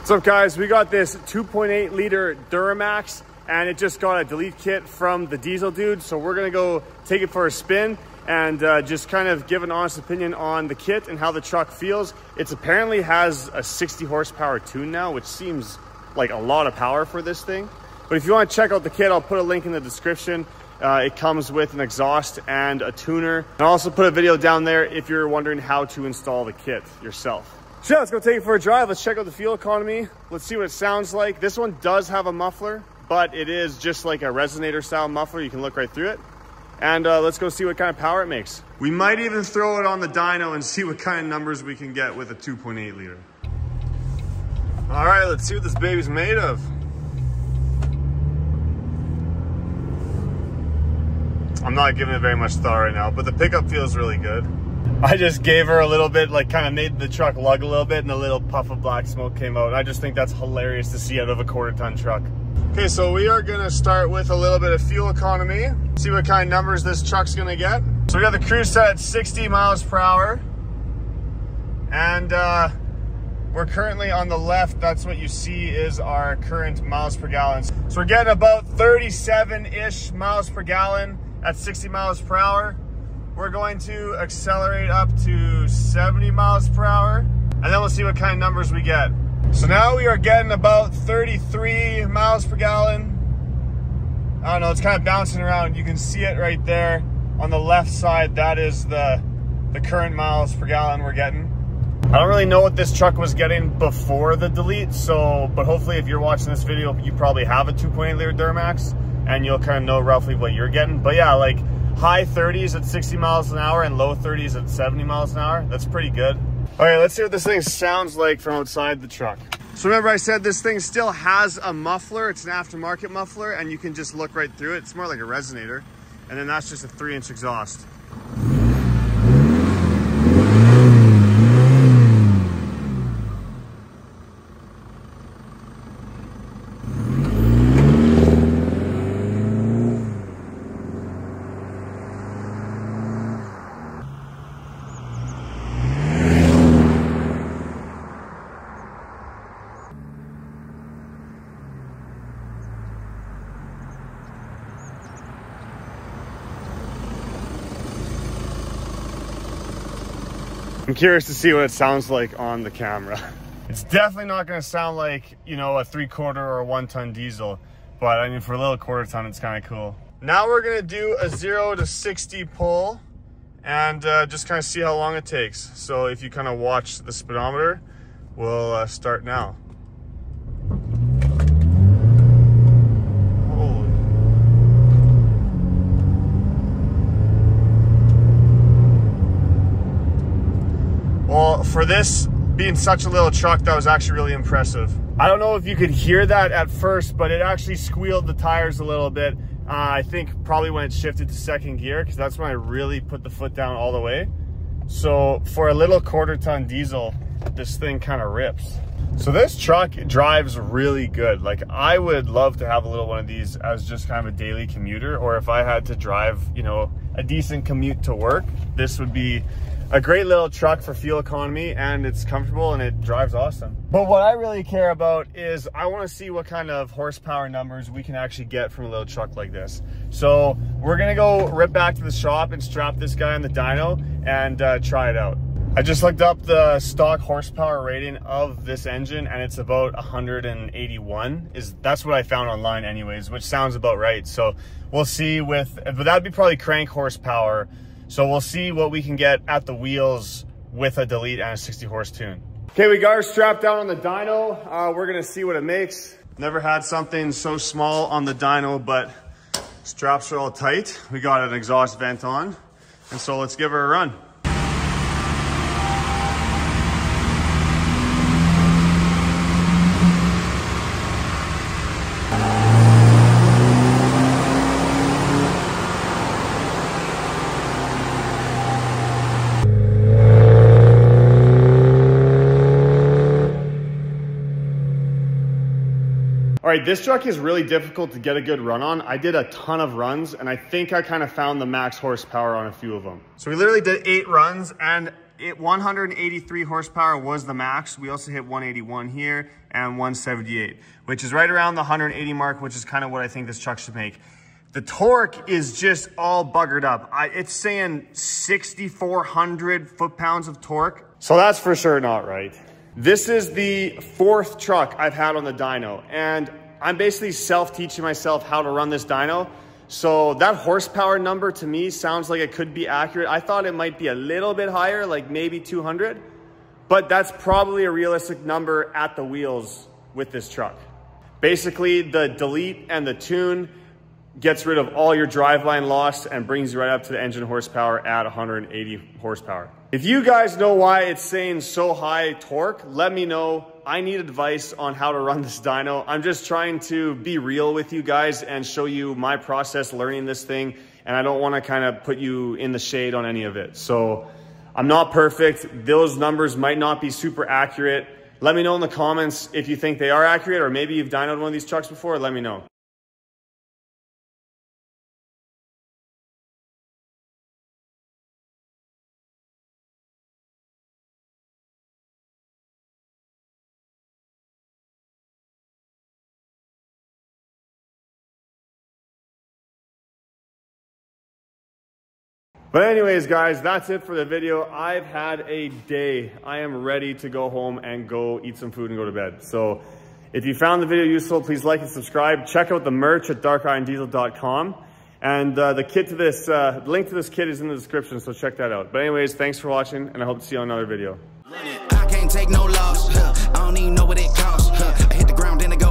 What's up guys, we got this 2.8 liter Duramax and it just got a delete kit from the diesel dude. So we're gonna go take it for a spin and just kind of give an honest opinion on the kit and how the truck feels. It apparently has a 60 horsepower tune now, which seems like a lot of power for this thing. But if you want to check out the kit, I'll put a link in the description. It comes with an exhaust and a tuner. And I'll also put a video down there if you're wondering how to install the kit yourself. So yeah, let's go take it for a drive. Let's check out the fuel economy. Let's see what it sounds like. This one does have a muffler, but it is just like a resonator style muffler. You can look right through it. And let's go see what kind of power it makes. We might even throw it on the dyno and see what kind of numbers we can get with a 2.8 liter. All right, let's see what this baby's made of. I'm not giving it very much thought right now, but the pickup feels really good. I just gave her a little bit, like kind of made the truck lug a little bit, and a little puff of black smoke came out. I just think that's hilarious to see out of a 1/4 ton truck. Okay, so we are gonna start with a little bit of fuel economy, see what kind of numbers this truck's gonna get. So we got the cruise set at 60 miles per hour. And we're currently on the left. That's what you see is our current miles per gallon. So we're getting about 37-ish miles per gallon at 60 miles per hour. We're going to accelerate up to 70 miles per hour, and then we'll see what kind of numbers we get. So now we are getting about 33 miles per gallon. I don't know, it's kind of bouncing around. You can see it right there on the left side. That is the current miles per gallon we're getting. I don't really know what this truck was getting before the delete, but hopefully if you're watching this video, you probably have a 2.8 liter Duramax and you'll kind of know roughly what you're getting. But yeah, like high 30s at 60 miles an hour and low 30s at 70 miles an hour. That's pretty good. All right, let's see what this thing sounds like from outside the truck. So remember I said this thing still has a muffler. It's an aftermarket muffler and you can just look right through it. It's more like a resonator. And then that's just a 3-inch exhaust. I'm curious to see what it sounds like on the camera. It's definitely not going to sound like, you know, a 3/4 or a 1-ton diesel, but I mean, for a little 1/4 ton, it's kind of cool. Now we're going to do a 0 to 60 pull and just kind of see how long it takes. So if you kind of watch the speedometer, we'll start now. Well, for this being such a little truck, that was actually really impressive. I don't know if you could hear that at first, but it actually squealed the tires a little bit. I think probably when it shifted to 2nd gear, because that's when I really put the foot down all the way. So for a little 1/4 ton diesel, this thing kind of rips. So this truck drives really good. Like I would love to have a little one of these as just kind of a daily commuter, or if I had to drive, you know, a decent commute to work, this would be a great little truck for fuel economy, and it's comfortable and it drives awesome. But what I really care about is I want to see what kind of horsepower numbers we can actually get from a little truck like this. So we're gonna go rip back to the shop and strap this guy on the dyno and try it out. I just looked up the stock horsepower rating of this engine and it's about 181. That's what I found online anyways, which sounds about right. So we'll see but that'd be probably crank horsepower. So we'll see what we can get at the wheels with a delete and a 60 horse tune. Okay, we got her strapped down on the dyno. We're gonna see what it makes. Never had something so small on the dyno, but straps are all tight. We got an exhaust vent on. And so let's give her a run. All right, this truck is really difficult to get a good run on. I did a ton of runs and I think I kind of found the max horsepower on a few of them. So we literally did 8 runs and 183 horsepower was the max. We also hit 181 here and 178, which is right around the 180 mark, which is kind of what I think this truck should make. The torque is just all buggered up. It's saying 6,400 foot-pounds of torque. So that's for sure not right. This is the 4th truck I've had on the dyno, and I'm basically self-teaching myself how to run this dyno. So that horsepower number to me sounds like it could be accurate. I thought it might be a little bit higher, like maybe 200, but that's probably a realistic number at the wheels with this truck. Basically, the delete and the tune gets rid of all your driveline loss and brings you right up to the engine horsepower at 180 horsepower. If you guys know why it's saying so high torque, let me know. I need advice on how to run this dyno. I'm just trying to be real with you guys and show you my process learning this thing, and I don't want to kind of put you in the shade on any of it. So I'm not perfect. Those numbers might not be super accurate. Let me know in the comments if you think they are accurate, or maybe you've dynoed one of these trucks before. Let me know. But anyways, guys, that's it for the video. I've had a day. I am ready to go home and go eat some food and go to bed. So if you found the video useful, please like and subscribe. Check out the merch at darkirondiesel.com. And the kit to this, link to this kit is in the description, so check that out. But anyways, thanks for watching, and I hope to see you on another video. I can't take no loss. I don't even know what it costs. I hit the ground, then I go